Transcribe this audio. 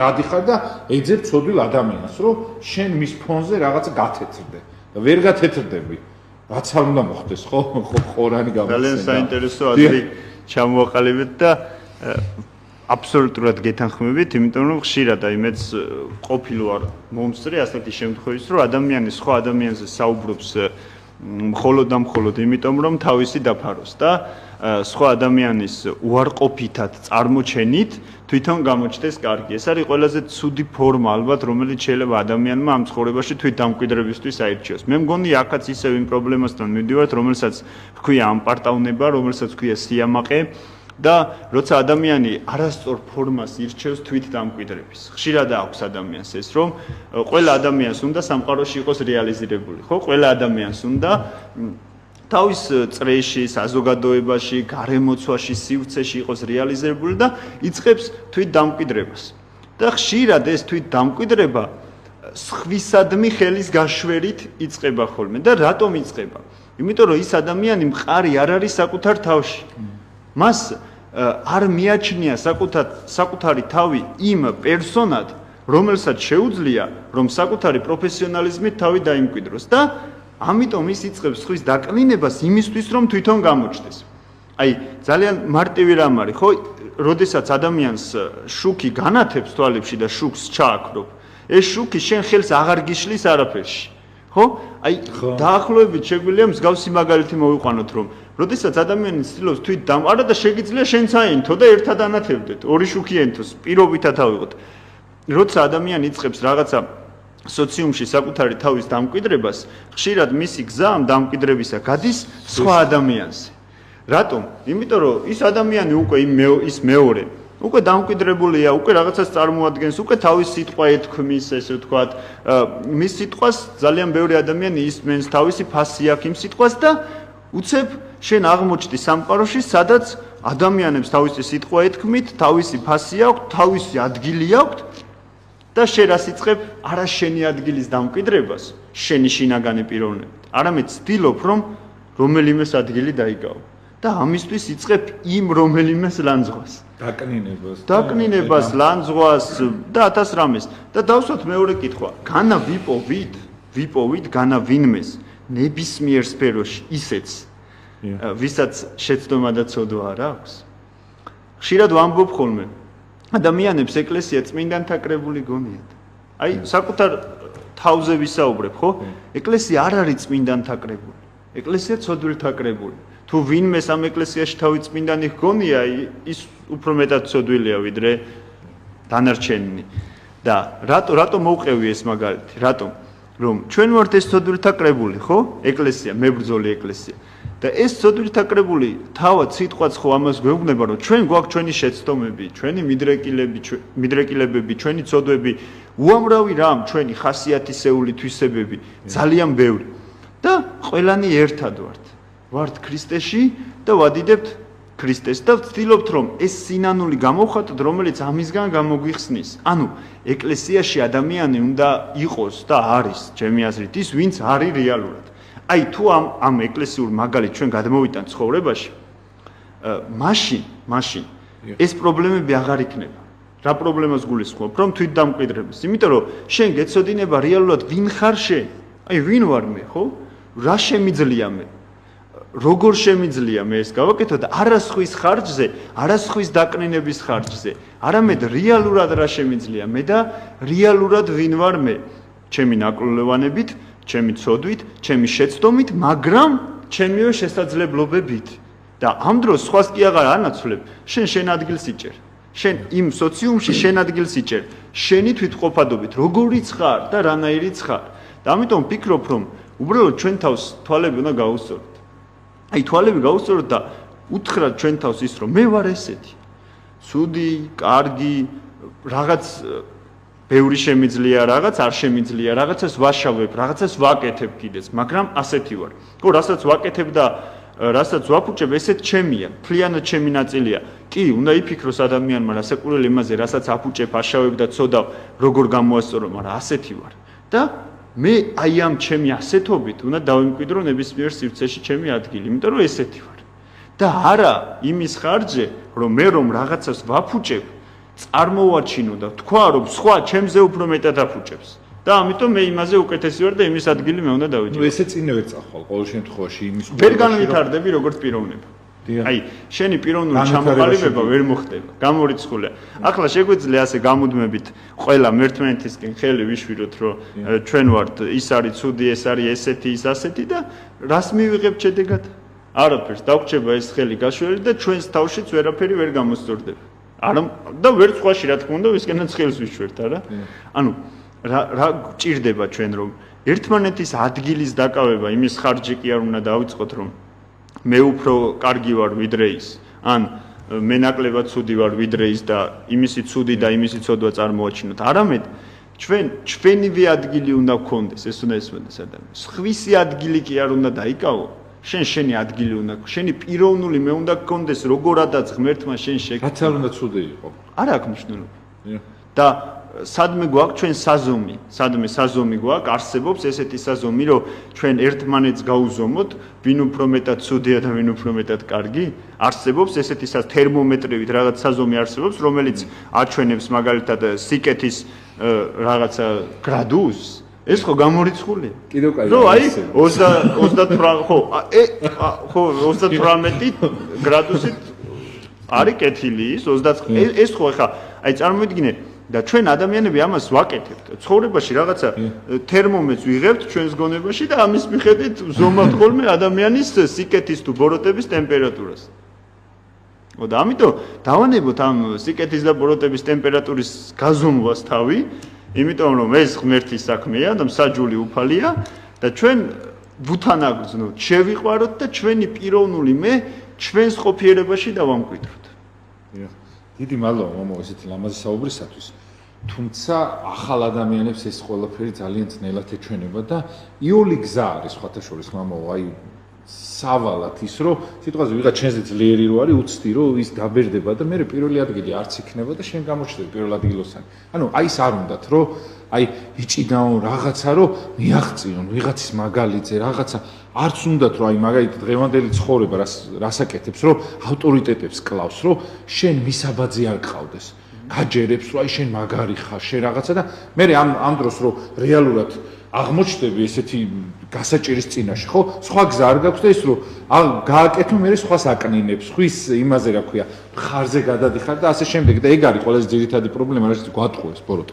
გადიხარ და ეძებ ცოდვილ ადამიანს, რომ შენ მის ფონზე რაღაცა გათეთრდე. ვერ გათეთრდები. რაც არ უნდა მოხდეს, ხო? ყორანი გამოსცენ. ძალიან საინტერესო ადრე ჩამოვაყალიბეთ და აბსოლუტურად გეთანხმებით, იმიტომ რომ ხშირად აი მეც ყოფილი ვარ მომსწრე ასეთი შემთხვევის, რომ ადამიანი სხვა ადამიანზე საუბრობს მხოლოდ და მხოლოდ იმიტომ, რომ თავისი დაფაროს და სხვა ადამიანის უარყოფითად წარმოჩენით თვითონ გამოჩნდეს კარგი. ეს არის ყველაზე ცუდი ფორმა ალბათ, რომელიც შეიძლება ადამიანმა ამ ცხოვრებაში თვით დამკვიდრებისთვის აირჩიოს. მე მგონი აქაც ისევ იმ პრობლემასთან მივდივართ, რომელსაც ჰქვია ამპარტავნება, რომელსაც ჰქვია სიამაყე და როცა ადამიანი არასწორ ფორმას ირჩევს თვით დამკვიდრების. ხშირად აქვს ადამიანს ეს, რომ ყველა ადამიანს უნდა სამყაროში იყოს რეალიზირებული, ხო? ყველა ადამიანს უნდა თავის წრეში, საზოგადოებაში, გარემოცვაში, სივრცეში იყოს რეალიზებული და იწყებს თვით დამკვიდრებას. და ხშირად ეს თვით დამკვიდრება სხვისადმი ხელის გაშვერით იწყება ხოლმე და რატომ იწყება? იმიტომ რომ ის ადამიანი მყარი არ არის საკუთარ თავში. მას არ მიაჩნია საკუთარი თავი იმ პერსონად, რომელსაც შეუძლია, რომ საკუთარი პროფესიონალიზმით თავი დაიმკვიდროს და ამიტომ ის იწყებს სხვის დაკნინებას იმისთვის, რომ თვითონ გამოჩნდეს. აი, ძალიან მარტივი რამ არის, ხო? როდესაც ადამიანს შუქი განათებს თვალებში და შუქს ჩააქრობ, ეს შუქი შენ ხელს აღარ გიშლის არაფერში. ხო? აი, დაახლოებით შეგვიძლია მსგავსი მაგალითი მოვიყვანოთ, რომ როდესაც ადამიანი ცდილობს თვით არა და შეგიძლია შენც აენთო და ერთად ანათებდეთ, ორი შუქი ენთოს, პირობითად ავიღოთ. როცა ადამიანი იწყებს რაღაცა სოციუმში საკუთარი თავის დამკვიდრებას, ხშირად მისი გზა ამ დამკვიდრებისა გადის სხვა ადამიანზე. რატომ? იმიტომ რომ ის ადამიანი უკვე ის მეორე უკვე დამკვიდრებულია, უკვე რაღაცას წარმოადგენს, უკვე თავის სიტყვა ეთქმის, ესე ვთქვათ, მის სიტყვას ძალიან ბევრი ადამიანი ისმენს, თავისი ფასი აქვს იმ სიტყვას და უცებ შენ აღმოჩნდი სამყაროში, სადაც ადამიანებს თავისი სიტყვა ეთქმით, თავისი ფასი აქვს, თავისი ადგილი აქვს და შენ რას იწყებ? არა შენი ადგილის დამკვიდრებას, შენი შინაგანი პიროვნებით. არამედ ცდილობ, რომ რომელიმეს ადგილი დაიგავო. და ამისთვის იწყებ იმ რომელიმეს ლანძღვას. დაკნინებას, ლანძღვას და 1000 რამეს. და დავსვათ მეორე კითხვა. განა ვიპოვით განა ვინმეს ნებისმიერ სფეროში ისეც, ვისაც შეცდომა და ცოდვა არ აქვს. ხშირად ვამბობ ხოლმე, ადამიანებს ეკლესია წმინდანთა კრებული გონიათ. აი, საკუთარ თავზე ვისაუბრებ, ხო? ეკლესია არ არის წმინდანთა კრებული. ეკლესია ცოდვილთა კრებული. თუ ვინმეს ამ ეკლესიაში თავი წმინდანი ჰგონია, ის უფრო მეტად ცოდვილია ვიდრე დანარჩენი. და რატო მოვყევი ეს მაგალითი? რატომ? რომ ჩვენ ვართ ეს ცოდვილთა კრებული, ხო? ეკლესია, მებრძოლი ეკლესია. და ეს ცოდვილთა კრებული თავად სიტყვაც ხო ამას გვეუბნება, რომ ჩვენ გვაქვს ჩვენი შეცდომები, ჩვენი მიდრეკილებები, ჩვენი ცოდვები, უამრავი რამ, ჩვენი ხასიათისეული თვისებები, ძალიან ბევრი. და ყველანი ერთად ვართ ქრისტეში და ვადიდებთ ქრისტეს და ვცდილობთ, რომ ეს სინანული გამოვხატოთ, რომელიც ამისგან გამოგვიხსნის. ანუ ეკლესიაში ადამიანი უნდა იყოს და არის, ჩემი აზრით, ის, ვინც არის რეალურად. აი, თუ ამ ეკლესიურ მაგალითს ჩვენ გადმოვიტანთ ცხოვრებაში, მაშინ ეს პრობლემები აღარ იქნება. რა პრობლემას გულისხმობ? რომ თვით დამკვიდრების. იმიტომ რომ შენ გეცოდინება რეალურად ვინ ხარ შენ? აი, ვინ ვარ მე, ხო? რა შემიძლია მე? როგორ შემიძლია მე ეს გავაკეთო და არა სხვის ხარჯზე, არა სხვის დაკნინების ხარჯზე, არამედ რეალურად რა შემიძლია მე და რეალურად ვინ ვარ მე? ჩემი ნაკვლევანებით, ჩემი ცოდვით, ჩემი შეცდომით, მაგრამ ჩემივე შესაძლებლობებით. და ამ დროს სხვას კი აღარ ანაცვლებ, შენ ადგილს იჭერ. შენ იმ სოციუმში შენ ადგილს იჭერ. შენი თვითყოფადობით, როგორიც ხარ და რანაირიც ხარ. და ამიტომ ვფიქრობ, რომ უბრალოდ ჩვენ თავს თვალები უნდა გავუსწოროთ. აი, თვალები გავუსწოროთ და უთხრათ ჩვენ თავს ის, რომ მე ვარ ესეთი. ცუდი, კარგი, რაღაც ბევრი შემიძლია, რაღაც არ შემიძლია, რაღაცას ვაშავებ, რაღაცას ვაკეთებ კიდეც, მაგრამ ასეთი ვარ. ხო, რასაც ვაკეთებ და რასაც ვაფუჭებ, ესეთ ჩემია, მთლიანად ჩემი ნაწილია. კი, უნდა იფიქროს ადამიანმა რასაკვირველი იმაზე, რასაც აფუჭებ, აშავებ და ცოდავ, როგორ გამოასწორო, მაგრამ ასეთი ვარ. და მე აი ამ ჩემი ასეთობით უნდა დავიმკვიდრო ნებისმიერ სივრცეში ჩემი ადგილი, იმიტომ რომ ესეთი ვარ. და არა იმის ხარჯზე, რომ მე რომ რაღაცას ვაფუჭებ, წარმოვაჩინო და თქვა რომ სხვა ჩემზე უფრო მეტად აფუჭებს და ამიტომ მე იმაზე უკეთესი ვარ და იმის ადგილი მე უნდა დავიჭირო. ესე წინე ვერ წახვალ ყოველ შემთხვევაში იმის ვერ განვითარდები როგორც პიროვნება. აი, შენი პიროვნული ჩამოყალიბება ვერ მოხდება, გამორიცხულია. ახლა შეგვიძლია ასე გამუდმებით ყველა მერთმენეთისკენ ხელი ვიშვიროთ, რომ ჩვენ ვართ ის არის ცუდი, ეს არის ესეთი, ის ასეთი და რას მივიღებთ შედეგად? არაფერს, დაგვრჩება ეს ხელი გაშველი და ჩვენს თავშიც ვერაფერი ვერ გამოსწორდება. არა და ვერ სხვაში რა თქმა უნდა, ვისკენაც ხელს ვიშვერთ, არა? ანუ რა გჭირდება ჩვენ რომ ერთმანეთის ადგილის დაკავება იმის ხარჯი კი არ უნდა დავიწყოთ რომ მე უფრო კარგი ვარ ვიდრე ის ან მე ნაკლებად ცუდი ვარ ვიდრე ის და იმისი ცუდი და იმისი ცოდვა წარმოვაჩინოთ არამედ ჩვენივე ადგილი უნდა გქონდეს ეს უნდა ესმოდეს ადამიანს სხვისი ადგილი კი არ უნდა დაიკავო შენი ადგილი უნდა შენი პიროვნული მე უნდა გქონდეს როგორადაც ღმერთმა შენ შეგ რაც არ უნდა ცუდი იყო არა აქვს მნიშვნელობა და სადმე გვაქვს ჩვენ საზომი, სადმე საზომი გვაქვს, არსებობს ესეთი საზომი, რომ ჩვენ ერთმანეთს გაუზომოთ, ვინ უფრო მეტად ცუდია და ვინ უფრო მეტად კარგი? არსებობს ესეთი თერმომეტრებით რაღაც საზომი არსებობს, რომელიც აჩვენებს მაგალითად სიკეთის რაღაცა გრადუსს. ეს ხო გამორიცხულია. კიდევ კაი. რომ აი 28 ხო 38 გრადუსით არის კეთილი ის 29 ეს ხო ხა აი წარმოვიდგინე და ჩვენ ადამიანები ამას ვაკეთებთ. ცხოვრებაში რაღაცა თერმომეტრს ვიღებთ ჩვენს გონებაში და ამის მიხედვით ვზომავთ ხოლმე ადამიანის სიკეთის თუ ბოროტების ტემპერატურას. და ამიტომ დავანებოთ ამ სიკეთის და ბოროტების ტემპერატურის გაზომვას თავი, იმიტომ რომ ეს ღმერთის საქმეა და მსაჯული უფალია და ჩვენ ვუთანაგრძნოთ, შევიყვაროთ და ჩვენი პიროვნული მე ჩვენს ყოფიერებაში დავამკვიდროთ. დიდი მადლობა მომო ესეთი ლამაზი საუბრისათვის. თუმცა ახალ ადამიანებს ეს ყველაფერი ძალიან ძნელად ეჩვენება და იული გზა არის სხვათა შორის მომო აი სავალად ის რომ სიტყვაზე ვიღაც შენზე ძლიერი რო არის უცდი რომ ის დაბერდება და მე პირველი ადგილი არც იქნება და შენ გამოჩნდები პირველ ადგილოსანი. ანუ აი ეს არ უნდათ რომ აი იჭიდაო რაღაცა რომ მიაღწიონ ვიღაცის მაგალითზე რაღაცა არც უნდათ რომ აი მაგალითად დღევანდელი ცხოვრება რას აკეთებს რომ ავტორიტეტებს კლავს რომ შენ მისაბაძი არ გყავდეს გაჯერებს რომ აი შენ მაგარი ხარ შენ რაღაცა და მე ამ დროს რომ რეალურად აღმოჩნდები ესეთი გასაჭირის წინაშე ხო სხვა გზა არ გაქვს და ის რომ გააკეთო მე სხვას აკნინებს ხვის იმაზე რა ქვია ხარზე გადადიხარ და ასე შემდეგ და ეგ არის ყველაზე ძირითადი პრობლემა რაც გვატყუებს ბოროტ